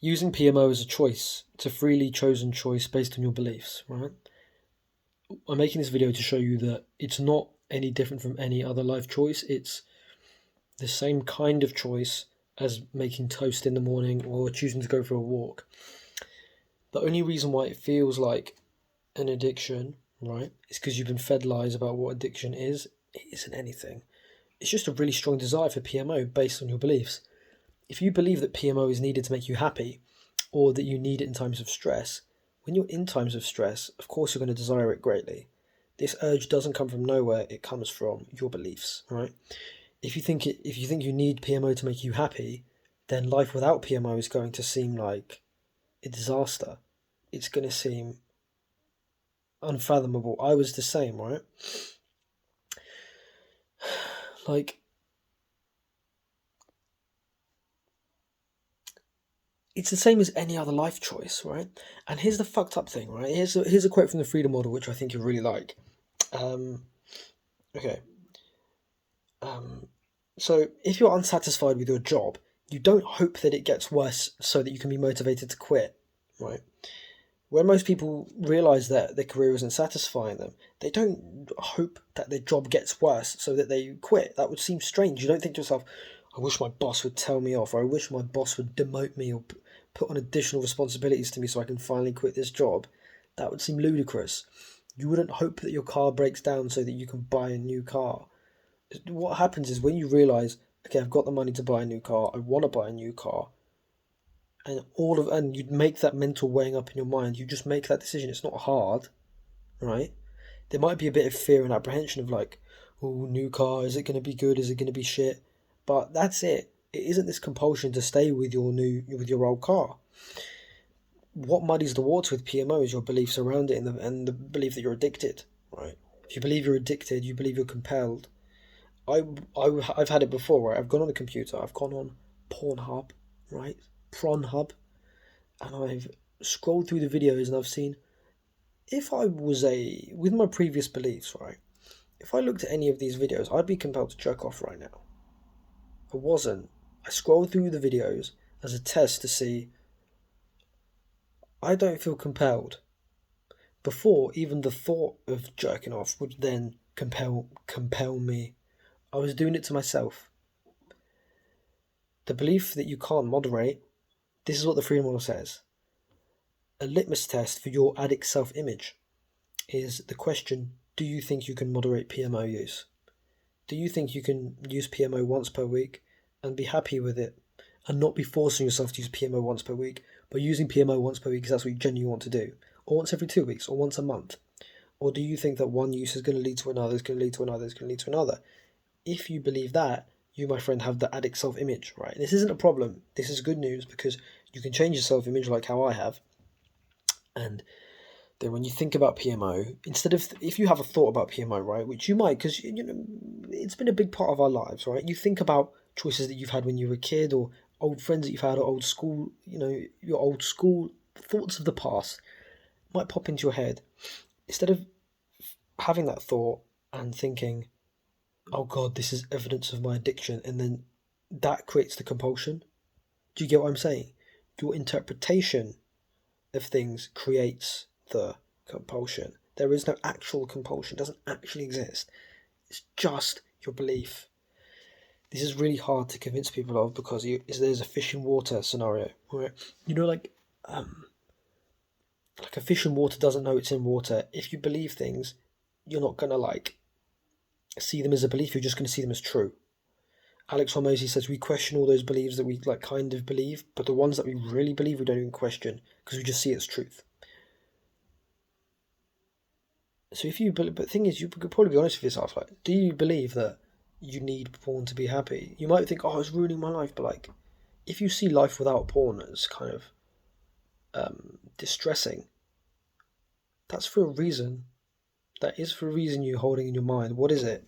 Using PMO as a choice, it's a freely chosen choice based on your beliefs, right? I'm making this video to show you that it's not any different from any other life choice. It's the same kind of choice as making toast in the morning or choosing to go for a walk. The only reason why it feels like an addiction, right, is because you've been fed lies about what addiction is. It isn't anything. It's just a really strong desire for PMO based on your beliefs. If you believe that PMO is needed to make you happy, or that you need it in times of stress, when you're in times of stress, of course you're going to desire it greatly. This urge doesn't come from nowhere, it comes from your beliefs, right? If you think you need PMO to make you happy, then life without PMO is going to seem like a disaster. It's going to seem unfathomable. I was the same, right? Like, it's the same as any other life choice, right? And here's the fucked up thing, right? Here's a quote from the Freedom Model, which I think you really like. Okay. So if you're unsatisfied with your job, you don't hope that it gets worse so that you can be motivated to quit, right? When most people realize that their career isn't satisfying them, they don't hope that their job gets worse so that they quit. That would seem strange. You don't think to yourself, I wish my boss would tell me off, or I wish my boss would demote me or put on additional responsibilities to me so I can finally quit this job. That would seem ludicrous. You wouldn't hope that your car breaks down so that you can buy a new car. What happens is when you realize, okay, I've got the money to buy a new car, I want to buy a new car, and you make that mental weighing up in your mind. You just make that decision. It's not hard, right? There might be a bit of fear and apprehension of like, oh, new car, is it going to be good? Is it going to be shit? But that's it. It isn't this compulsion to stay with your old car. What muddies the water with PMO is your beliefs around it and the belief that you're addicted, right? If you believe you're addicted, you believe you're compelled. I've had it before, right? I've gone on the computer, I've gone on Pornhub, right? Pornhub, and I've scrolled through the videos and I've seen, with my previous beliefs, right? If I looked at any of these videos, I'd be compelled to jerk off right now. I wasn't. I scrolled through the videos as a test to see, I don't feel compelled. Before, even the thought of jerking off would then compel me. I was doing it to myself. The belief that you can't moderate, this is what the Freedom Model says. A litmus test for your addict self-image is the question, do you think you can moderate PMO use? Do you think you can use PMO once per week and be happy with it and not be forcing yourself to use PMO once per week, but using PMO once per week because that's what you genuinely want to do, or once every 2 weeks, or once a month? Or do you think that one use is going to lead to another, is going to lead to another, is going to lead to another? If you believe that, you, my friend, have the addict self-image, right? This isn't a problem. This is good news because you can change your self-image like how I have. And then when you think about PMO, instead of, if you have a thought about PMO, right, which you might, because, it's been a big part of our lives, right? You think about choices that you've had when you were a kid, or old friends that you've had, or old school, your old school thoughts of the past might pop into your head. Instead of having that thought and thinking, oh God, this is evidence of my addiction, and then that creates the compulsion. Do you get what I'm saying? Your interpretation of things creates the compulsion. There is no actual compulsion. It doesn't actually exist. It's just your belief. This is really hard to convince people of because there's a fish in water scenario where, like a fish in water doesn't know it's in water. If you believe things, you're not going to see them as a belief, you're just going to see them as true. Alex Hormozy says we question all those beliefs that we kind of believe, but the ones that we really believe we don't even question because we just see it as truth. So but the thing is, you could probably be honest with yourself. Do you believe that you need porn to be happy? You might think, oh, it's ruining my life, but if you see life without porn as kind of distressing, that's for a reason. That is for a reason you're holding in your mind. What is it?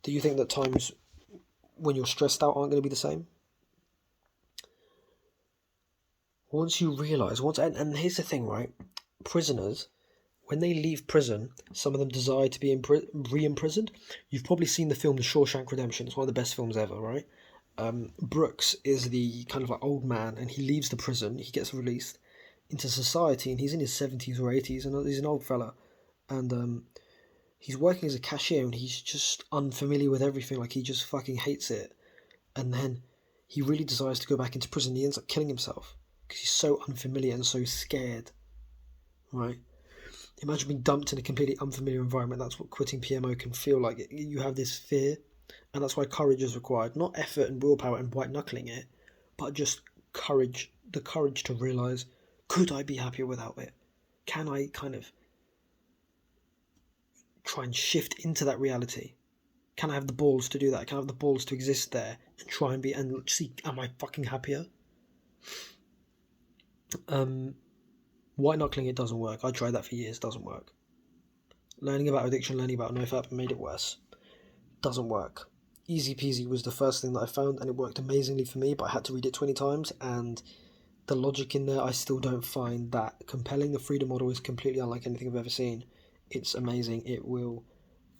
Do you think that times when you're stressed out aren't going to be the same? Once you realise, and here's the thing, right? Prisoners, when they leave prison, some of them desire to be re-imprisoned. You've probably seen the film The Shawshank Redemption. It's one of the best films ever, right? Brooks is the kind of like old man, and he leaves the prison. He gets released into society, and he's in his 70s or 80s, and he's an old fella, and he's working as a cashier, and he's just unfamiliar with everything. Like, he just fucking hates it, and then he really desires to go back into prison. He ends up killing himself because he's so unfamiliar and so scared. Right? Imagine being dumped in a completely unfamiliar environment. That's what quitting PMO can feel like. You have this fear, and that's why courage is required. Not effort and willpower and white knuckling it, but just courage. The courage to realise, could I be happier without it? Can I kind of try and shift into that reality? Can I have the balls to do that? Can I have the balls to exist there and try and see, am I fucking happier? White knuckling it doesn't work. I tried that for years, doesn't work. Learning about addiction, learning about NoFap made it worse. Doesn't work. Easy Peasy was the first thing that I found, and it worked amazingly for me, but I had to read it 20 times, and the logic in there I still don't find that compelling. The freedom model is completely unlike anything I've ever seen. It's amazing. It will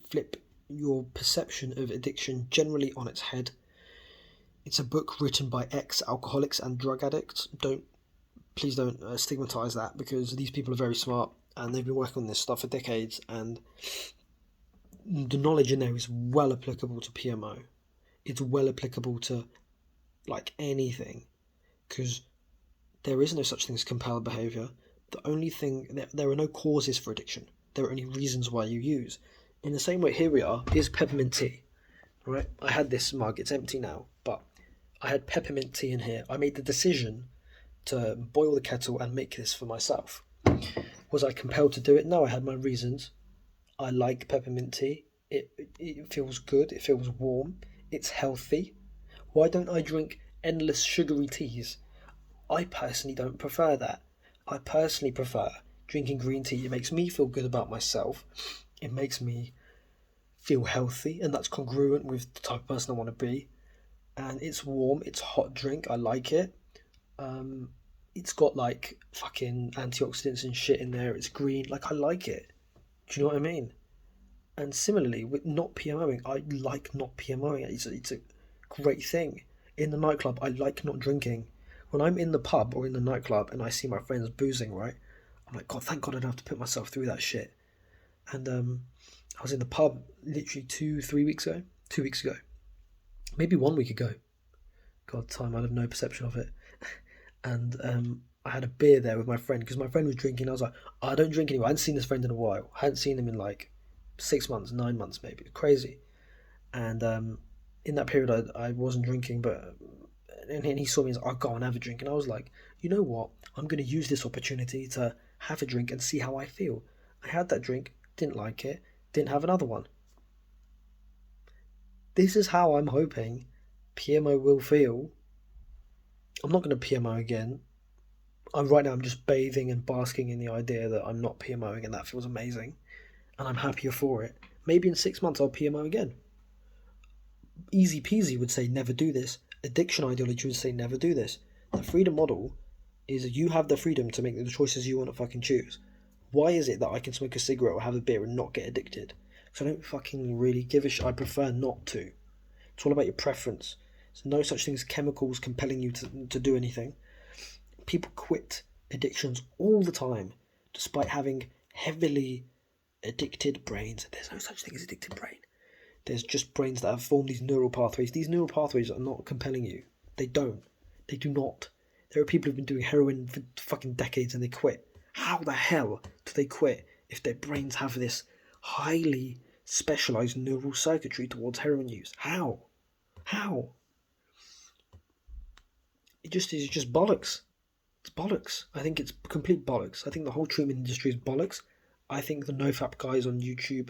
flip your perception of addiction generally on its head. It's a book written by ex-alcoholics and drug addicts. Please don't stigmatize that, because these people are very smart and they've been working on this stuff for decades, and the knowledge in there is well applicable to PMO. It's well applicable to like anything, because there is no such thing as compelled behavior. The only thing, there are no causes for addiction. There are only reasons why you use. In the same way, here we are. Here's peppermint tea. Right? I had this mug. It's empty now, but I had peppermint tea in here. I made the decision to boil the kettle and make this for myself. Was I compelled to do it? No, I had my reasons. I like peppermint tea. It feels good. It feels warm. It's healthy. Why don't I drink endless sugary teas? I personally don't prefer that. I personally prefer drinking green tea. It makes me feel good about myself. It makes me feel healthy, and that's congruent with the type of person I want to be. And it's warm. It's a hot drink. I like it. It's got like fucking antioxidants and shit in there. It's green. Like, I like it. Do you know what I mean? And similarly, with not PMOing, I like not PMOing. It's a great thing. In the nightclub, I like not drinking. When I'm in the pub or in the nightclub and I see my friends boozing, right, I'm like, God, thank God I don't have to put myself through that shit. And I was in the pub literally 2 weeks ago, maybe 1 week ago. God, time, I have no perception of it. And I had a beer there with my friend, because my friend was drinking. I was like, I don't drink anymore. I hadn't seen this friend in a while. I hadn't seen him in like 6 months, 9 months maybe. Crazy. And in that period, I wasn't drinking, but and he saw me and was like, I'll go and have a drink. And I was like, you know what? I'm going to use this opportunity to have a drink and see how I feel. I had that drink, didn't like it, didn't have another one. This is how I'm hoping PMO will feel. I'm not going to PMO again. Right now I'm just bathing and basking in the idea that I'm not PMOing, and that feels amazing. And I'm happier for it. Maybe in 6 months I'll PMO again. Easy Peasy would say never do this. Addiction ideology would say never do this. The freedom model is you have the freedom to make the choices you want to fucking choose. Why is it that I can smoke a cigarette or have a beer and not get addicted? Because I don't fucking really give a shit. I prefer not to. It's all about your preference. There's no such thing as chemicals compelling you to do anything. People quit addictions all the time, despite having heavily addicted brains. There's no such thing as addicted brain. There's just brains that have formed these neural pathways. These neural pathways are not compelling you. They don't. They do not. There are people who've been doing heroin for fucking decades and they quit. How the hell do they quit if their brains have this highly specialised neural circuitry towards heroin use? How? It's just bollocks. It's bollocks. I think it's complete bollocks. I think the whole treatment industry is bollocks. I think the NoFap guys on YouTube,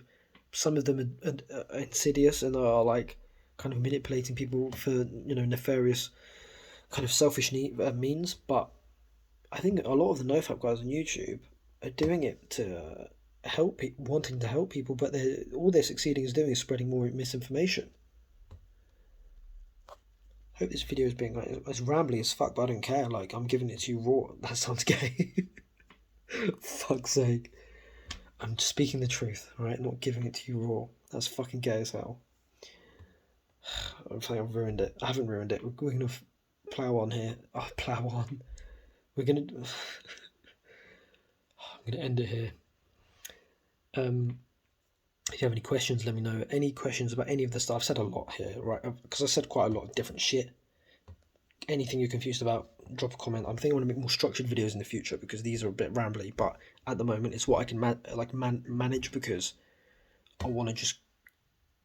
some of them are insidious and are like kind of manipulating people for, nefarious kind of selfish means. But I think a lot of the NoFap guys on YouTube are doing it to help people, wanting to help people, but all they're succeeding is doing is spreading more misinformation. I hope this video is being like as rambly as fuck, but I don't care. Like, I'm giving it to you raw. That sounds gay. Fuck's sake. I'm speaking the truth, right? Not giving it to you raw. That's fucking gay as hell. I think I've ruined it. I haven't ruined it. We're going to plow on here. Oh, plow on. We're going to... I'm going to end it here. If you have any questions, let me know. Any questions about any of the stuff? I've said a lot here, right? Because I said quite a lot of different shit. Anything you're confused about, drop a comment. I'm thinking I want to make more structured videos in the future because these are a bit rambly, but at the moment it's what I can manage because I want to just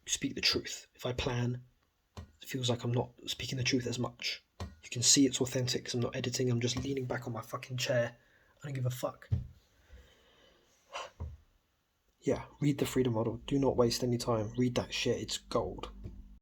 speak the truth. If I plan, it feels like I'm not speaking the truth as much. You can see it's authentic because I'm not editing. I'm just leaning back on my fucking chair. I don't give a fuck. Yeah, read the Freedom Model. Do not waste any time. Read that shit. It's gold.